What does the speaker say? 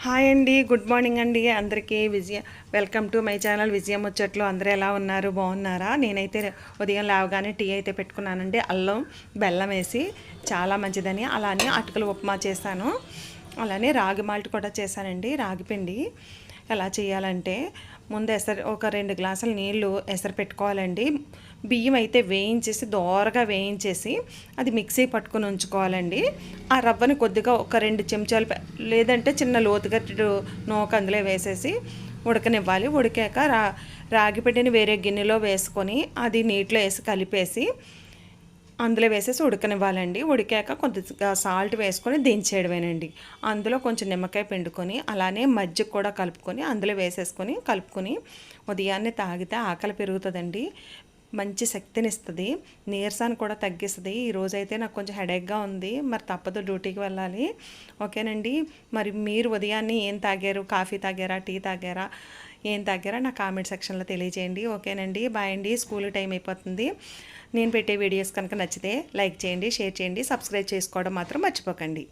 Hi అండి, good morning అండి అందరికీ. వెల్కమ్ టు మై ఛానల్ విజయ ముచ్చట్లు. అందరూ ఎలా ఉన్నారు, బాగున్నారా? నేనైతే ఉదయం లేవగానే టీ అయితే పెట్టుకున్నానండి. అల్లం బెల్లం వేసి చాలా మంచిదని. అలానే అటుకులు ఉప్మా చేశాను. అలానే రాగి మాల్ట్ కూడా చేశానండి. రాగి పిండి ఎలా చేయాలంటే ముందు ఒక 2 గ్లాసుల నీళ్ళు ఎసరు పెట్టుకోవాలండి. బియ్యం అయితే వేయించేసి దోరగా వేయించేసి అది మిక్సీ పట్టుకొని ఉంచుకోవాలండి. ఆ రవ్వని కొద్దిగా ఒక 2 చెంచాలు లేదంటే చిన్న లోతుగట్టు నూక అందులో వేసేసి ఉడకనివ్వాలి. ఉడికాక రాగి పిండిని వేరే గిన్నెలో వేసుకొని అది నీటిలో వేసి కలిపేసి అందులో వేసేసి ఉడకనివ్వాలండి. ఉడికాక కొద్దిగా సాల్ట్ వేసుకొని దించేయడమేనండి. అందులో కొంచెం నిమ్మకాయ పిండుకొని అలానే మజ్జిగ కూడా కలుపుకొని అందులో వేసేసుకొని కలుపుకొని ఉదయాన్నే తాగితే ఆకలి పెరుగుతుందండి. మంచి శక్తినిస్తుంది, నీరసాన్ని కూడా తగ్గిస్తుంది. ఈరోజైతే నాకు కొంచెం హెడేక్గా ఉంది, మరి తప్పదు, డ్యూటీకి వెళ్ళాలి. ఓకేనండి. మరి మీరు ఉదయాన్నే ఏం తాగారు? కాఫీ తాగారా, టీ తాగారా, ఏం తాగారా నా కామెంట్ సెక్షన్లో తెలియజేయండి. ఓకేనండి. బాయ్ అండి. స్కూల్ టైం అయిపోతుంది. నేను పెట్టే వీడియోస్ కనుక నచ్చితే లైక్ చేయండి, షేర్ చేయండి, సబ్స్క్రైబ్ చేసుకోవడం మాత్రం మర్చిపోకండి.